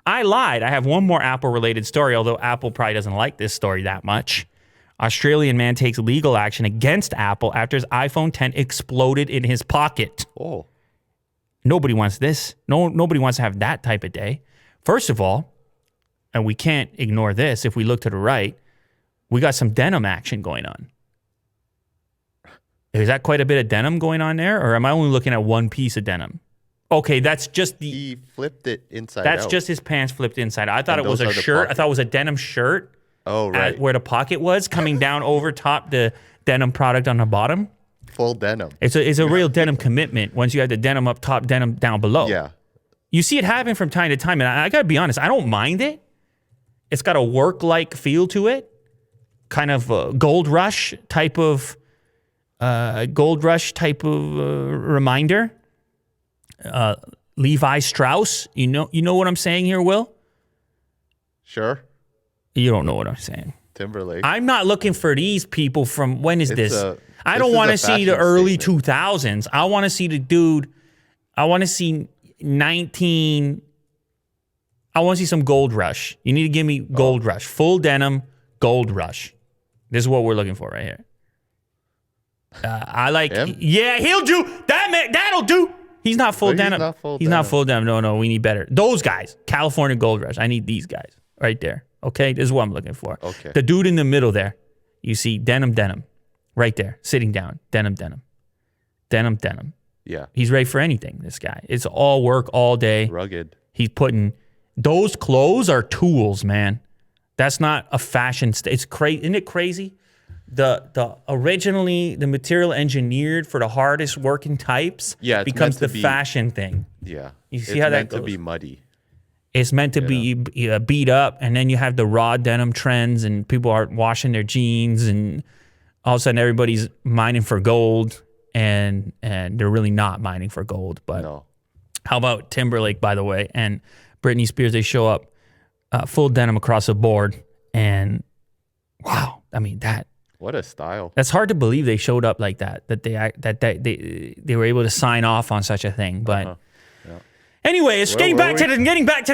I lied. I have one more Apple-related story, although Apple probably doesn't like this story that much. Australian man takes legal action against Apple after his iPhone 10 exploded in his pocket. Oh. Nobody wants this. Nobody wants to have that type of day. First of all, and we can't ignore this, if we look to the right, we got some denim action going on. Is that quite a bit of denim going on there? Or am I only looking at one piece of denim? Okay, that's just the... He flipped it inside out. That's just his pants flipped inside out. I thought it was a shirt. I thought it was a denim shirt. Oh, right. Where the pocket was, coming down over top the denim product on the bottom. Full denim. It's a real denim commitment once you have the denim up top, denim down below. Yeah. You see it happen from time to time, and I got to be honest, I don't mind it. It's got a work-like feel to it. Kind of a gold rush type of reminder. Levi Strauss. You know what I'm saying here, Will? Sure. You don't know what I'm saying. Timberlake. I'm not looking for these people from, when is this? I don't want to see the early 2000s. I want to see the dude, I want to see I want to see some Gold Rush. You need to give me Gold Rush. Full denim, Gold Rush. This is what we're looking for right here. I like, him? Yeah, he'll do. That'll do. He's not full denim. He's not full denim. No, we need better. Those guys, California Gold Rush. I need these guys right there. Okay, this is what I'm looking for. Okay. The dude in the middle there, you see denim, right there, sitting down, denim. Yeah. He's ready for anything, this guy. It's all work all day. Rugged. He's putting, those clothes are tools, man. That's not a fashion, it's crazy. Isn't it crazy? Originally, the material engineered for the hardest working types becomes the fashion thing. Yeah. You see how that goes? It's meant to be muddy. It's meant to be beat up, and then you have the raw denim trends, and people are washing their jeans, and all of a sudden everybody's mining for gold, and they're really not mining for gold. But no. How about Timberlake, by the way, and Britney Spears? They show up full denim across the board, and wow, I mean that. What a style! That's hard to believe they showed up like that. That they were able to sign off on such a thing, but. Anyways, getting back to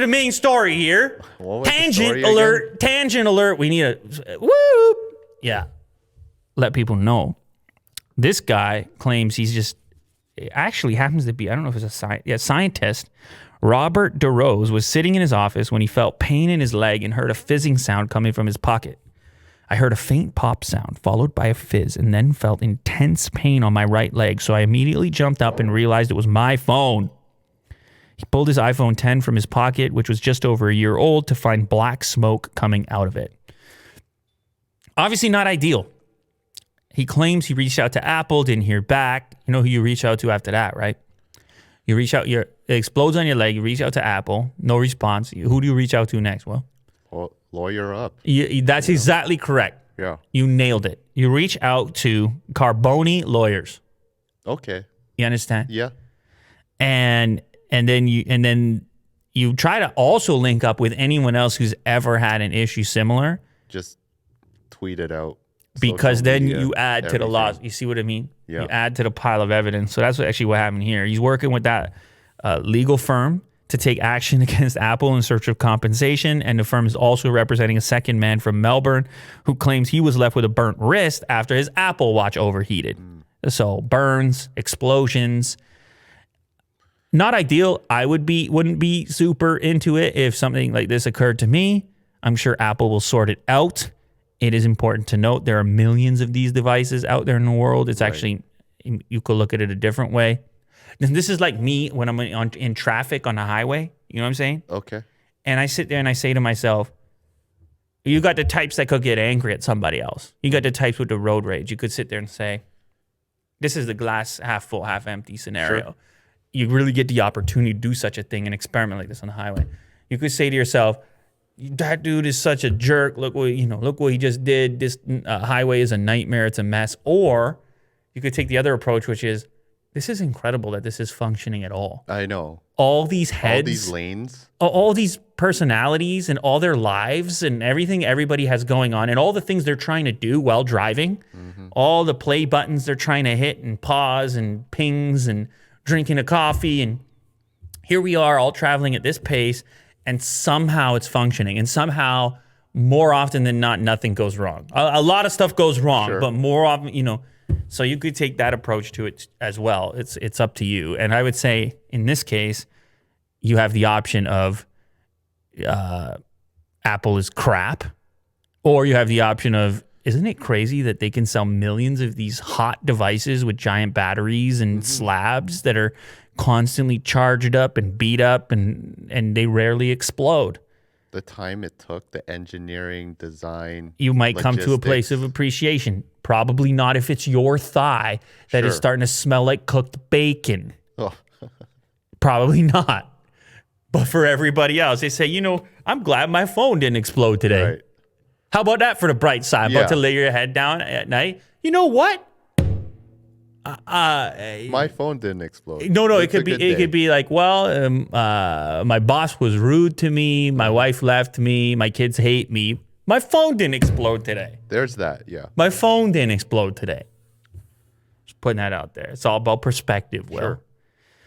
the main story here. Tangent alert. We need a whoop. Yeah. Let people know. This guy claims he's just actually happens to be, I don't know if it's a scientist. Robert DeRose was sitting in his office when he felt pain in his leg and heard a fizzing sound coming from his pocket. I heard a faint pop sound followed by a fizz and then felt intense pain on my right leg, so I immediately jumped up and realized it was my phone. He pulled his iPhone 10 from his pocket, which was just over a year old, to find black smoke coming out of it. Obviously not ideal. He claims he reached out to Apple, didn't hear back. You know who you reach out to after that, right? You reach out, it explodes on your leg, you reach out to Apple, no response. Who do you reach out to next? Well, lawyer up. That's exactly correct. Yeah. You nailed it. You reach out to Carboni lawyers. Okay. You understand? Yeah. And then you try to also link up with anyone else who's ever had an issue similar. Just tweet it out. Because then you add to the laws. You see what I mean? Yeah. You add to the pile of evidence. So that's actually what happened here. He's working with that legal firm to take action against Apple in search of compensation. And the firm is also representing a second man from Melbourne who claims he was left with a burnt wrist after his Apple Watch overheated. So burns, explosions. Not ideal. I wouldn't be super into it if something like this occurred to me. I'm sure Apple will sort it out. It is important to note there are millions of these devices out there in the world. It's actually, you could look at it a different way. This is like me when I'm in traffic on the highway. You know what I'm saying? Okay. And I sit there and I say to myself, you got the types that could get angry at somebody else. You got the types with the road rage. You could sit there and say, this is the glass half full, half empty scenario. Sure. You really get the opportunity to do such a thing and experiment like this on the highway. You could say to yourself, that dude is such a jerk. Look what he just did. This highway is a nightmare. It's a mess. Or you could take the other approach, which is, this is incredible that this is functioning at all. I know. All these heads. All these lanes. All these personalities and all their lives and everything everybody has going on and all the things they're trying to do while driving. Mm-hmm. All the play buttons they're trying to hit and pause and pings and drinking a coffee. And here we are all traveling at this pace. and somehow it's functioning, and somehow more often than not, nothing goes wrong. A lot of stuff goes wrong, but more often, so you could take that approach to it as well. It's up to you. And I would say in this case, you have the option of Apple is crap, or you have the option of, isn't it crazy that they can sell millions of these hot devices with giant batteries and slabs that are constantly charged up and beat up and they rarely explode? The time it took, the engineering, design, you might come to a place of appreciation. Probably not if it's your thigh that is starting to smell like cooked bacon. Oh. Probably not. But for everybody else, they say, I'm glad my phone didn't explode today. Right. How about that for the bright side? About to lay your head down at night. You know what? My phone didn't explode. No, it could be like, my boss was rude to me, my wife left me, my kids hate me. My phone didn't explode today. There's that, yeah. My phone didn't explode today. Just putting that out there. It's all about perspective, Will. Sure.